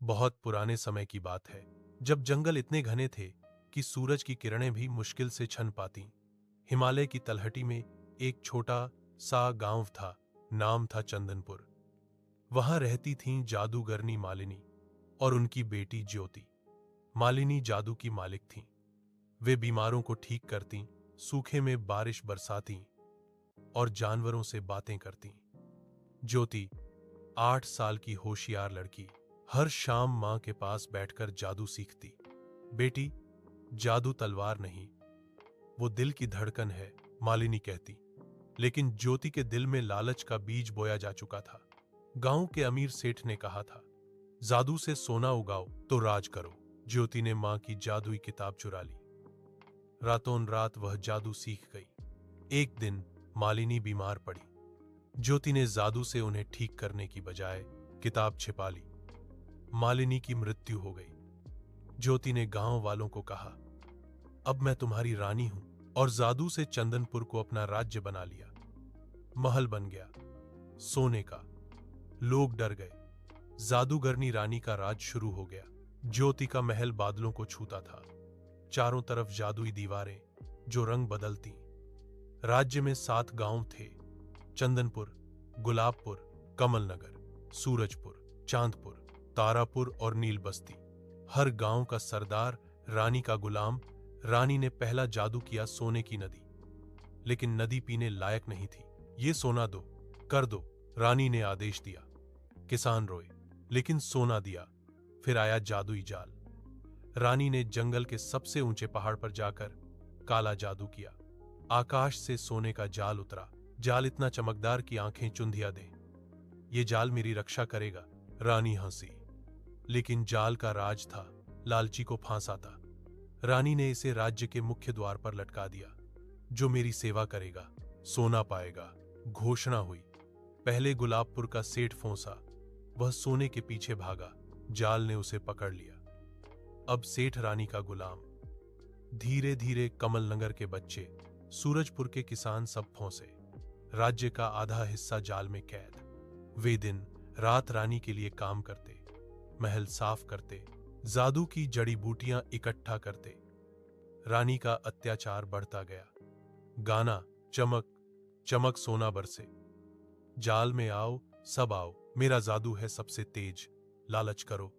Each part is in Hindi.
बहुत पुराने समय की बात है, जब जंगल इतने घने थे कि सूरज की किरणें भी मुश्किल से छन पाती। हिमालय की तलहटी में एक छोटा सा गांव था। नाम था चंदनपुर। वहां रहती थीं जादूगरनी मालिनी और उनकी बेटी ज्योति। मालिनी जादू की मालिक थीं। वे बीमारों को ठीक करतीं, सूखे में बारिश बरसातीं और जानवरों से बातें करतीं। ज्योति 8 साल की होशियार लड़की, हर शाम मां के पास बैठकर जादू सीखती। बेटी, जादू तलवार नहीं, वो दिल की धड़कन है, मालिनी कहती। लेकिन ज्योति के दिल में लालच का बीज बोया जा चुका था। गांव के अमीर सेठ ने कहा था, जादू से सोना उगाओ तो राज करो। ज्योति ने मां की जादुई किताब चुरा ली। रातों रात वह जादू सीख गई। एक दिन मालिनी बीमार पड़ी। ज्योति ने जादू से उन्हें ठीक करने की बजाय किताब छिपा ली। मालिनी की मृत्यु हो गई। ज्योति ने गांव वालों को कहा, अब मैं तुम्हारी रानी हूं, और जादू से चंदनपुर को अपना राज्य बना लिया। महल बन गया सोने का। लोग डर गए। जादूगरनी रानी का राज शुरू हो गया। ज्योति का महल बादलों को छूता था। चारों तरफ जादुई दीवारें जो रंग बदलती। राज्य में 7 गांव थे, चंदनपुर, गुलाबपुर, कमलनगर, सूरजपुर, चांदपुर, तारापुर और नीलबस्ती। हर गांव का सरदार रानी का गुलाम। रानी ने पहला जादू किया सोने की नदी, लेकिन नदी पीने लायक नहीं थी। ये सोना दो, कर दो, रानी ने आदेश दिया। किसान रोए, लेकिन सोना दिया। फिर आया जादुई जाल। रानी ने जंगल के सबसे ऊंचे पहाड़ पर जाकर काला जादू किया। आकाश से सोने का जाल उतरा। जाल इतना चमकदार कि आंखें चुंधिया दे। ये जाल मेरी रक्षा करेगा, रानी हंसी। लेकिन जाल का राज था, लालची को फांसाता। रानी ने इसे राज्य के मुख्य द्वार पर लटका दिया। जो मेरी सेवा करेगा सोना पाएगा, घोषणा हुई। पहले गुलाबपुर का सेठ फौंसा। वह सोने के पीछे भागा। जाल ने उसे पकड़ लिया। अब सेठ रानी का गुलाम। धीरे धीरे कमलनगर के बच्चे, सूरजपुर के किसान सब फंसे। राज्य का आधा हिस्सा जाल में कैद। वे दिन रात रानी के लिए काम करते, महल साफ करते, जादू की जड़ी बूटियां इकट्ठा करते। रानी का अत्याचार बढ़ता गया। गाना, चमक चमक सोना बरसे। जाल में आओ, सब आओ, मेरा जादू है सबसे तेज। लालच करो,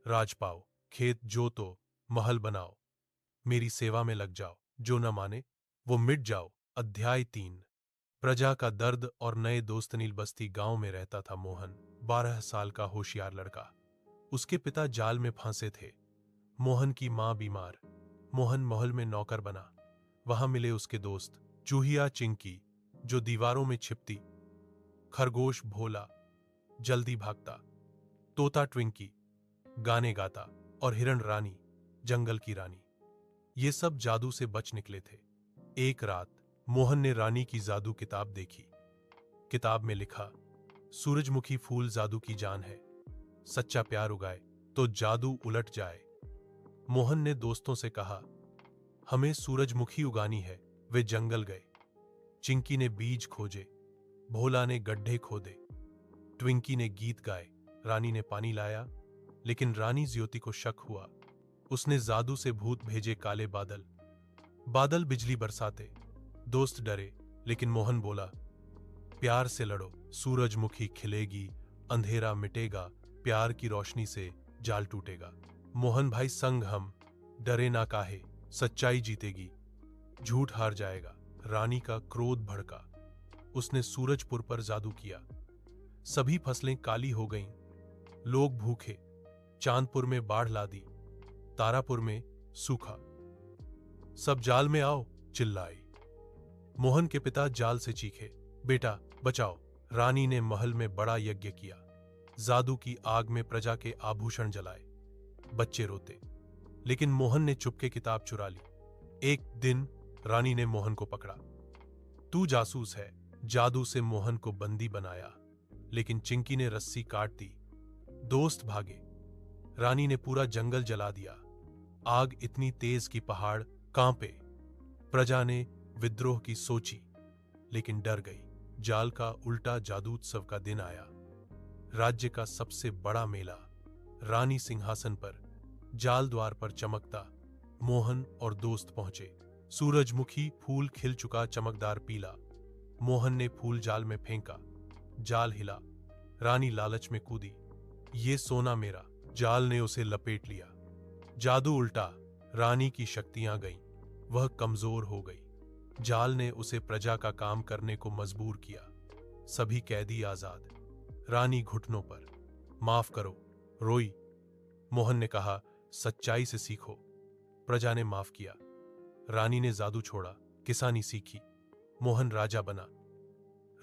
राज पाओ, खेत जोतो, महल बनाओ, मेरी सेवा में लग जाओ। जो न माने वो मिट जाओ। अध्याय 3। प्रजा का दर्द और नए दोस्त। नीलबस्ती गांव में रहता था मोहन, 12 साल का होशियार लड़का। उसके पिता जाल में फंसे थे। मोहन की मां बीमार। मोहन महल में नौकर बना। वहां मिले उसके दोस्त, चूहिया चिंकी जो दीवारों में छिपती, खरगोश भोला जल्दी भागता, तोता ट्विंकी गाने गाता, और हिरण रानी जंगल की रानी। ये सब जादू से बच निकले थे। एक रात मोहन ने रानी की जादू किताब देखी। किताब में लिखा, सूरजमुखी फूल जादू की जान है, सच्चा प्यार उगाए तो जादू उलट जाए। मोहन ने दोस्तों से कहा, हमें सूरजमुखी उगानी है। वे जंगल गए। चिंकी ने बीज खोजे, भोला ने गड्ढे खोदे, ट्विंकी ने गीत गाए, रानी ने पानी लाया। लेकिन रानी ज्योति को शक हुआ। उसने जादू से भूत भेजे, काले बादल। बादल बिजली बरसाते। दोस्त डरे, लेकिन मोहन बोला, प्यार से लड़ो, सूरजमुखी खिलेगी, अंधेरा मिटेगा, प्यार की रोशनी से जाल टूटेगा। मोहन भाई संग हम, डरे ना काहे, सच्चाई जीतेगी, झूठ हार जाएगा। रानी का क्रोध भड़का। उसने सूरजपुर पर जादू किया। सभी फसलें काली हो गईं। लोग भूखे। चांदपुर में बाढ़ ला दी, तारापुर में सूखा। सब जाल में आओ, चिल्लाई। मोहन के पिता जाल से चीखे, बेटा बचाओ। रानी ने महल में बड़ा यज्ञ किया। जादू की आग में प्रजा के आभूषण जलाए। बच्चे रोते, लेकिन मोहन ने चुपके किताब चुरा ली। एक दिन रानी ने मोहन को पकड़ा। तू जासूस है। जादू से मोहन को बंदी बनाया, लेकिन चिंकी ने रस्सी काट दी। दोस्त भागे। रानी ने पूरा जंगल जला दिया। आग इतनी तेज कि पहाड़ कांपे। प्रजा ने विद्रोह की सोची, लेकिन डर गई। जाल का उल्टा जादूत्सव का दिन आया। राज्य का सबसे बड़ा मेला। रानी सिंहासन पर, जाल द्वार पर चमकता। मोहन और दोस्त पहुंचे। सूरजमुखी फूल खिल चुका, चमकदार पीला। मोहन ने फूल जाल में फेंका। जाल हिला। रानी लालच में कूदी। ये सोना मेरा। जाल ने उसे लपेट लिया। जादू उल्टा। रानी की शक्तियां गईं। वह कमजोर हो गई। जाल ने उसे प्रजा का काम करने को मजबूर किया। सभी कैदी आजाद। रानी घुटनों पर। माफ करो, रोई। मोहन ने कहा, सच्चाई से सीखो। प्रजा ने माफ किया। रानी ने जादू छोड़ा, किसानी सीखी। मोहन राजा बना।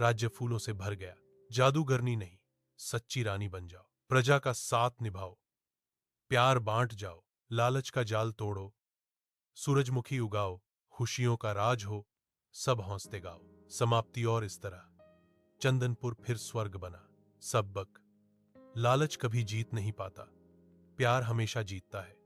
राज्य फूलों से भर गया। जादूगरनी नहीं, सच्ची रानी बन जाओ। प्रजा का साथ निभाओ। प्यार बांट जाओ। लालच का जाल तोड़ो। सूरजमुखी उगाओ। खुशियों का राज हो। सब हौंसते गाओ। समाप्ति और इस तरह। चंदनपुर फिर स्वर्ग बना। सबक। लालच कभी जीत नहीं पाता। प्यार हमेशा जीतता है।